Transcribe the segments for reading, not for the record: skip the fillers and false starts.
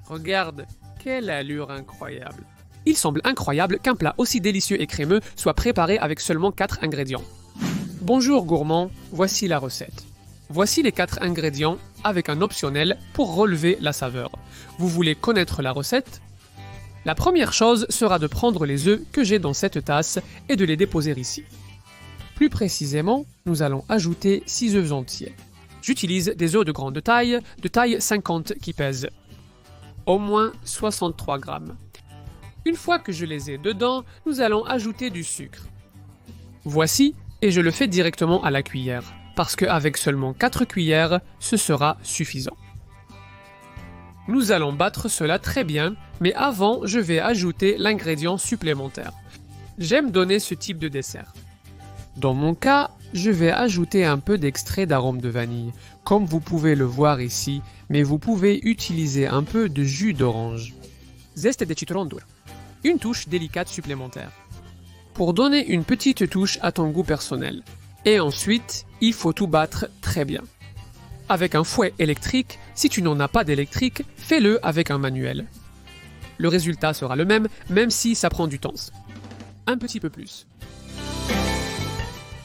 Regarde, quelle allure incroyable. Il semble incroyable qu'un plat aussi délicieux et crémeux soit préparé avec seulement 4 ingrédients. Bonjour gourmand, voici la recette. Voici les 4 ingrédients avec un optionnel pour relever la saveur. Vous voulez connaître la recette? La première chose sera de prendre les œufs que j'ai dans cette tasse et de les déposer ici. Plus précisément, nous allons ajouter 6 œufs entiers. J'utilise des œufs de taille 50 qui pèsent au moins 63 grammes. Une fois que je les ai dedans, nous allons ajouter du sucre. Voici, et je le fais directement à la cuillère, parce qu'avec seulement 4 cuillères, ce sera suffisant. Nous allons battre cela très bien, mais avant, je vais ajouter l'ingrédient supplémentaire. J'aime donner ce type de dessert. Dans mon cas, je vais ajouter un peu d'extrait d'arôme de vanille, comme vous pouvez le voir ici, mais vous pouvez utiliser un peu de jus d'orange. Zeste de citron duro. Une touche délicate supplémentaire. Pour donner une petite touche à ton goût personnel. Et ensuite, il faut tout battre très bien. Avec un fouet électrique, si tu n'en as pas d'électrique, fais-le avec un manuel. Le résultat sera le même si ça prend du temps. Un petit peu plus.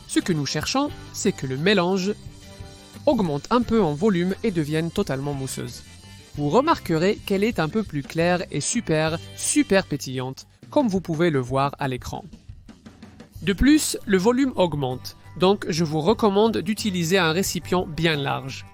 Ce que nous cherchons, c'est que le mélange augmente un peu en volume et devienne totalement mousseuse. Vous remarquerez qu'elle est un peu plus claire et super pétillante, comme vous pouvez le voir à l'écran. De plus, le volume augmente, donc je vous recommande d'utiliser un récipient bien large.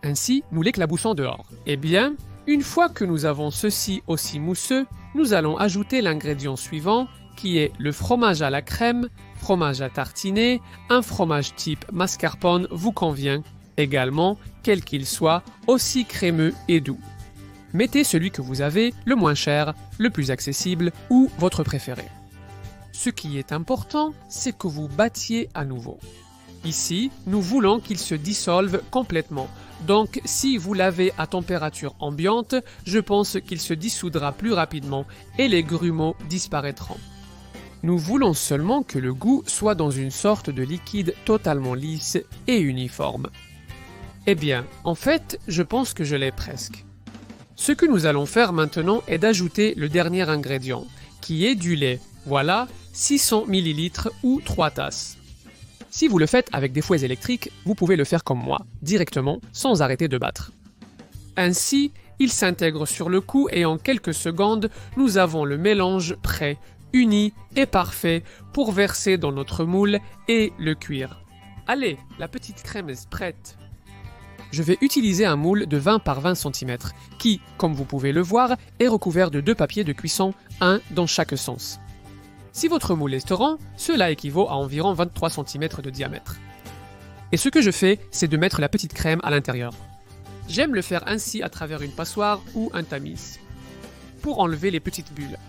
Ainsi, nous l'éclaboussons dehors. Eh bien, une fois que nous avons ceci aussi mousseux, nous allons ajouter l'ingrédient suivant, qui est le fromage à la crème, fromage à tartiner, un fromage type mascarpone vous convient, également, quel qu'il soit, aussi crémeux et doux. Mettez celui que vous avez, le moins cher, le plus accessible ou votre préféré. Ce qui est important, c'est que vous battiez à nouveau. Ici, nous voulons qu'il se dissolve complètement, donc si vous l'avez à température ambiante, je pense qu'il se dissoudra plus rapidement et les grumeaux disparaîtront. Nous voulons seulement que le goût soit dans une sorte de liquide totalement lisse et uniforme. Eh bien, en fait, je pense que je l'ai presque. Ce que nous allons faire maintenant est d'ajouter le dernier ingrédient, qui est du lait. Voilà, 600 ml ou 3 tasses. Si vous le faites avec des fouets électriques, vous pouvez le faire comme moi, directement, sans arrêter de battre. Ainsi, il s'intègre sur le coup et en quelques secondes, nous avons le mélange prêt, uni et parfait pour verser dans notre moule et le cuire. Allez, la petite crème est prête. Je vais utiliser un moule de 20 par 20 cm qui, comme vous pouvez le voir, est recouvert de 2 papiers de cuisson, un dans chaque sens. Si votre moule est rond, cela équivaut à environ 23 cm de diamètre. Et ce que je fais, c'est de mettre la petite crème à l'intérieur. J'aime le faire ainsi à travers une passoire ou un tamis, pour enlever les petites bulles.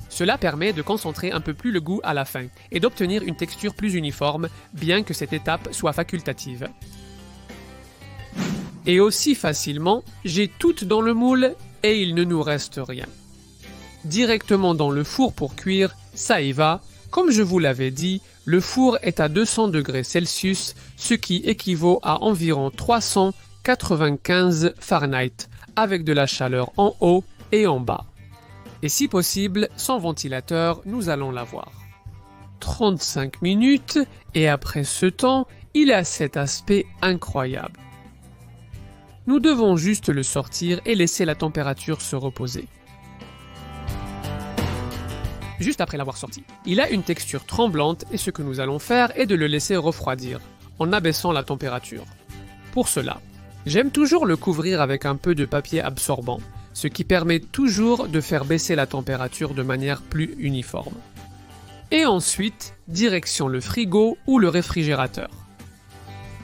Cela permet de concentrer un peu plus le goût à la fin et d'obtenir une texture plus uniforme, bien que cette étape soit facultative. Et aussi facilement, j'ai tout dans le moule et il ne nous reste rien. Directement dans le four pour cuire, ça y va. Comme je vous l'avais dit, le four est à 200 degrés Celsius, ce qui équivaut à environ 395 Fahrenheit, avec de la chaleur en haut et en bas. Et si possible, sans ventilateur, nous allons l'avoir. 35 minutes, et après ce temps, il a cet aspect incroyable. Nous devons juste le sortir et laisser la température se reposer. Juste après l'avoir sorti, il a une texture tremblante et ce que nous allons faire est de le laisser refroidir, en abaissant la température. Pour cela, j'aime toujours le couvrir avec un peu de papier absorbant, ce qui permet toujours de faire baisser la température de manière plus uniforme. Et ensuite, direction le frigo ou le réfrigérateur.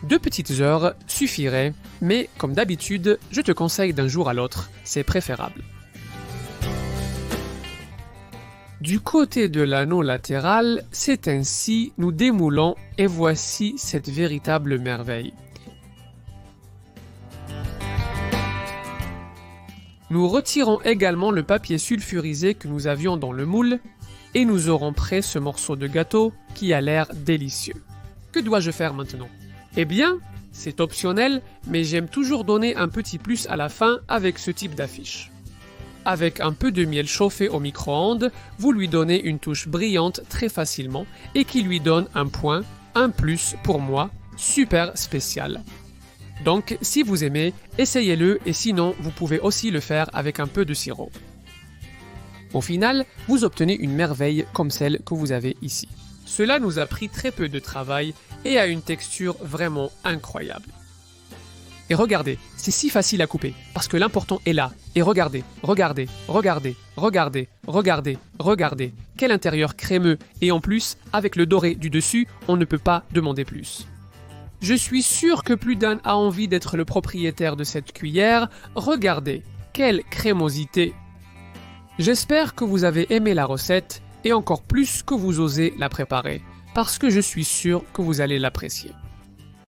2 petites heures suffiraient, mais comme d'habitude, je te conseille d'un jour à l'autre, c'est préférable. Du côté de l'anneau latéral, c'est ainsi, nous démoulons et voici cette véritable merveille. Nous retirons également le papier sulfurisé que nous avions dans le moule et nous aurons prêt ce morceau de gâteau qui a l'air délicieux. Que dois-je faire maintenant? Eh bien, c'est optionnel, mais j'aime toujours donner un petit plus à la fin avec ce type d'affiche. Avec un peu de miel chauffé au micro-ondes, vous lui donnez une touche brillante très facilement et qui lui donne un point, un plus pour moi, super spécial. Donc si vous aimez, essayez-le et sinon vous pouvez aussi le faire avec un peu de sirop. Au final, vous obtenez une merveille comme celle que vous avez ici. Cela nous a pris très peu de travail et a une texture vraiment incroyable. Et regardez, c'est si facile à couper, parce que l'important est là. Et regardez, regardez, regardez, regardez, regardez, regardez. Quel intérieur crémeux, et en plus, avec le doré du dessus, on ne peut pas demander plus. Je suis sûr que plus d'un a envie d'être le propriétaire de cette cuillère. Regardez, quelle crémosité! J'espère que vous avez aimé la recette, et encore plus que vous osez la préparer, parce que je suis sûr que vous allez l'apprécier.